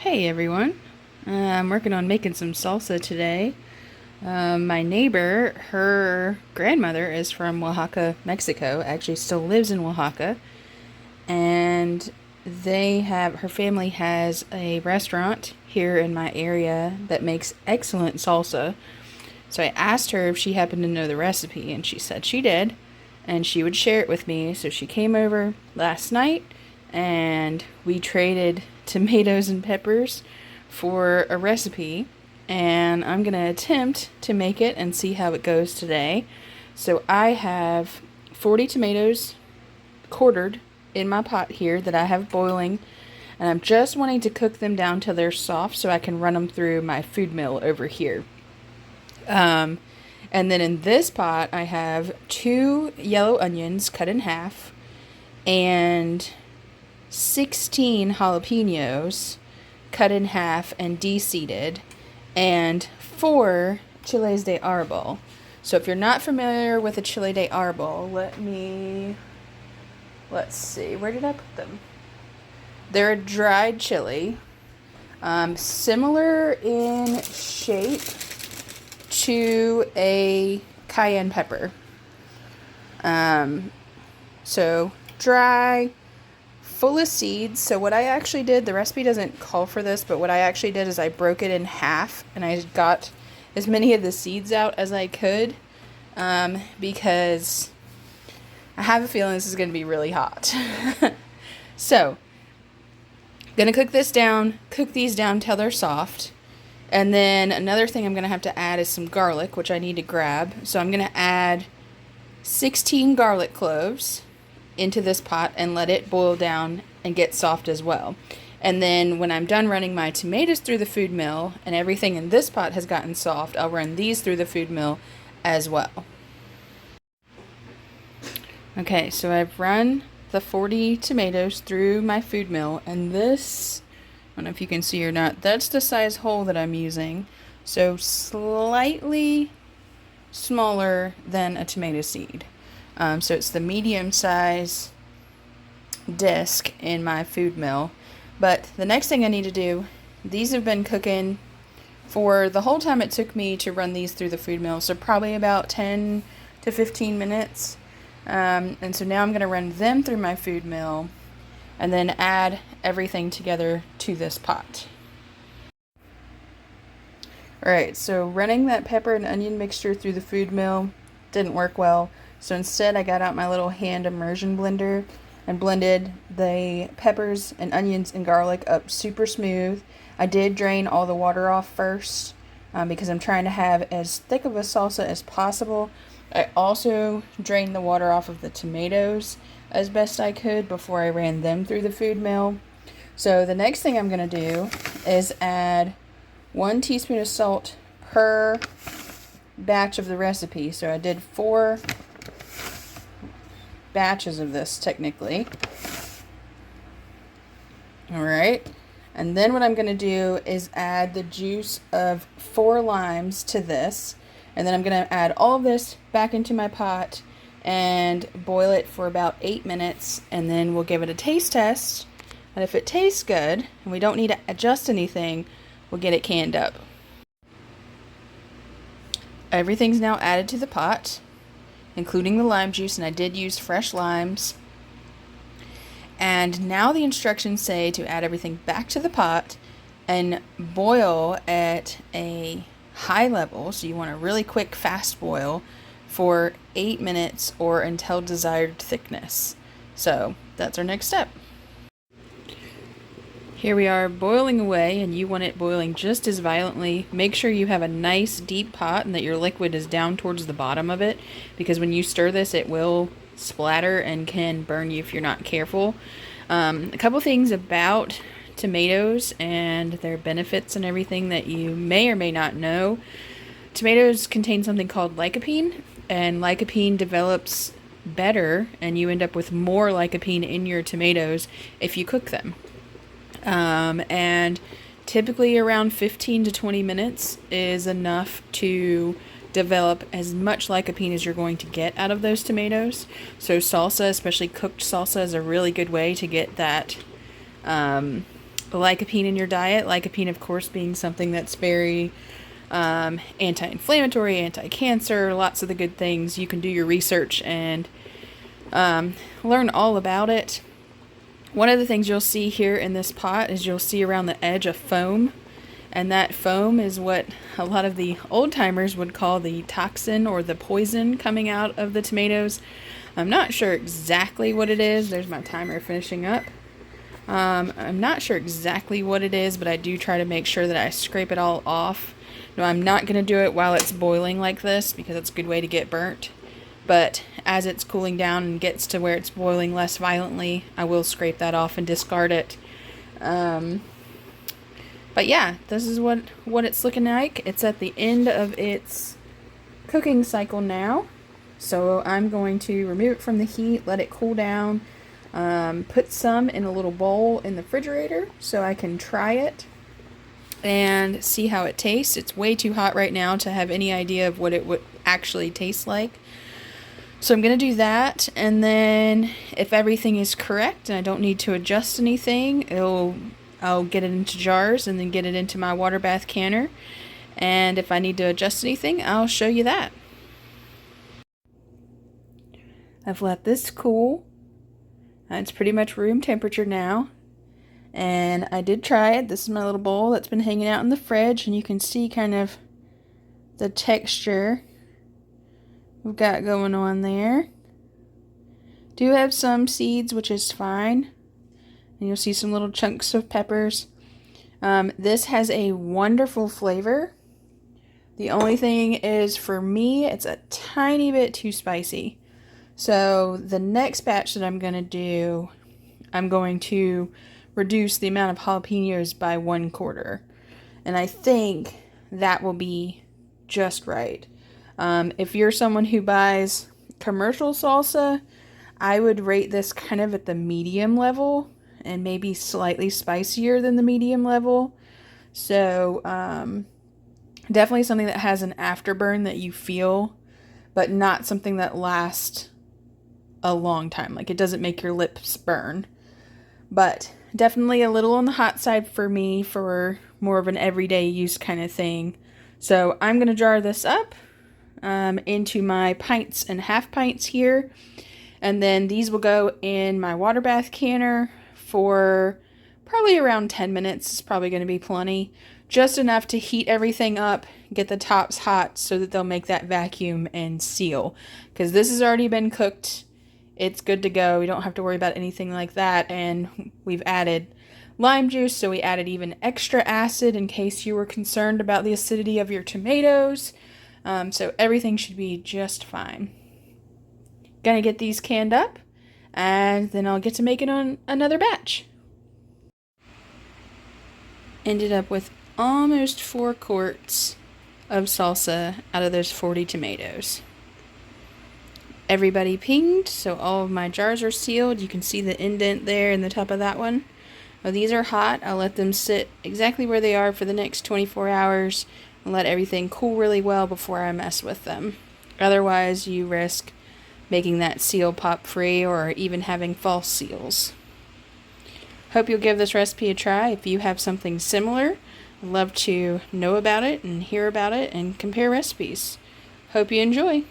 Hey everyone, I'm working on making some salsa today. My neighbor, her grandmother is from Oaxaca, Mexico, actually still lives in Oaxaca, and her family has a restaurant here in my area that makes excellent salsa. So I asked her if she happened to know the recipe, and she said she did, and she would share it with me. So she came over last night, and we traded tomatoes and peppers for a recipe, and I'm going to attempt to make it and see how it goes today. So I have 40 tomatoes quartered in my pot here that I have boiling, and I'm just wanting to cook them down till they're soft so I can run them through my food mill over here. And then in this pot, I have 2 yellow onions cut in half and 16 jalapenos cut in half and de-seeded, and 4 chiles de arbol. So if you're not familiar with a chile de arbol, let's see, where did I put them? They're a dried chili, similar in shape to a cayenne pepper. So dry, full of seeds. So what I actually did, the recipe doesn't call for this, but what I actually did is I broke it in half and I got as many of the seeds out as I could, because I have a feeling this is going to be really hot. So, gonna cook these down till they're soft. And then another thing I'm going to have to add is some garlic, which I need to grab. So I'm going to add 16 garlic cloves into this pot and let it boil down and get soft as well. And then when I'm done running my tomatoes through the food mill and everything in this pot has gotten soft, I'll run these through the food mill as well. Okay, so I've run the 40 tomatoes through my food mill, and this, I don't know if you can see or not, that's the size hole that I'm using. So slightly smaller than a tomato seed. So it's the medium size disc in my food mill. But the next thing I need to do, these have been cooking for the whole time it took me to run these through the food mill. So probably about 10 to 15 minutes. And so now I'm going to run them through my food mill and then add everything together to this pot. Alright, so running that pepper and onion mixture through the food mill didn't work well. So instead I got out my little hand immersion blender and blended the peppers and onions and garlic up super smooth. I did drain all the water off first, because I'm trying to have as thick of a salsa as possible. I also drained the water off of the tomatoes as best I could before I ran them through the food mill. So the next thing I'm going to do is add 1 teaspoon of salt per batch of the recipe. So I did 4 batches of this technically. Alright, and then what I'm going to do is add the juice of 4 limes to this, and then I'm going to add all of this back into my pot and boil it for about 8 minutes, and then we'll give it a taste test, and if it tastes good and we don't need to adjust anything, we'll get it canned up. Everything's now added to the pot, including the lime juice, and I did use fresh limes. And now the instructions say to add everything back to the pot and boil at a high level, so you want a really quick, fast boil for 8 minutes or until desired thickness. So that's our next step. Here we are boiling away, and you want it boiling just as violently. Make sure you have a nice deep pot and that your liquid is down towards the bottom of it, because when you stir this it will splatter and can burn you if you're not careful. A couple things about tomatoes and their benefits and everything that you may or may not know. Tomatoes contain something called lycopene, and lycopene develops better and you end up with more lycopene in your tomatoes if you cook them. And typically around 15 to 20 minutes is enough to develop as much lycopene as you're going to get out of those tomatoes. So salsa, especially cooked salsa, is a really good way to get that lycopene in your diet. Lycopene, of course, being something that's very anti-inflammatory, anti-cancer, lots of the good things. You can do your research and learn all about it. One of the things you'll see here in this pot is you'll see around the edge a foam, and that foam is what a lot of the old timers would call the toxin or the poison coming out of the tomatoes. I'm not sure exactly what it is. There's my timer finishing up. I'm not sure exactly what it is, but I do try to make sure that I scrape it all off. No, I'm not going to do it while it's boiling like this because it's a good way to get burnt. But as it's cooling down and gets to where it's boiling less violently, I will scrape that off and discard it. But yeah, this is what it's looking like. It's at the end of its cooking cycle now. So I'm going to remove it from the heat, let it cool down, put some in a little bowl in the refrigerator so I can try it and see how it tastes. It's way too hot right now to have any idea of what it would actually taste like. So I'm going to do that, and then if everything is correct and I don't need to adjust anything, I'll get it into jars and then get it into my water bath canner. And if I need to adjust anything, I'll show you that. I've let this cool. It's pretty much room temperature now. And I did try it. This is my little bowl that's been hanging out in the fridge, and you can see kind of the texture we've got going on there. Do have some seeds, which is fine. And you'll see some little chunks of peppers. This has a wonderful flavor. The only thing is, for me, it's a tiny bit too spicy. So the next batch that I'm going to do, I'm going to reduce the amount of jalapenos by 1/4. And I think that will be just right. If you're someone who buys commercial salsa, I would rate this kind of at the medium level and maybe slightly spicier than the medium level. So definitely something that has an afterburn that you feel, but not something that lasts a long time. Like, it doesn't make your lips burn. But definitely a little on the hot side for me for more of an everyday use kind of thing. So I'm going to jar this up into my pints and half pints here. And then these will go in my water bath canner for probably around 10 minutes. It's probably going to be plenty. Just enough to heat everything up, get the tops hot so that they'll make that vacuum and seal. Because this has already been cooked. It's good to go. We don't have to worry about anything like that. And we've added lime juice, so we added even extra acid in case you were concerned about the acidity of your tomatoes. So everything should be just fine. Gonna get these canned up, and then I'll get to making on another batch. Ended up with almost 4 quarts of salsa out of those 40 tomatoes. Everybody pinged, so all of my jars are sealed. You can see the indent there in the top of that one. Well, these are hot. I'll let them sit exactly where they are for the next 24 hours and let everything cool really well before I mess with them. Otherwise, you risk making that seal pop free or even having false seals. Hope you'll give this recipe a try. If you have something similar, I'd love to know about it and hear about it and compare recipes. Hope you enjoy.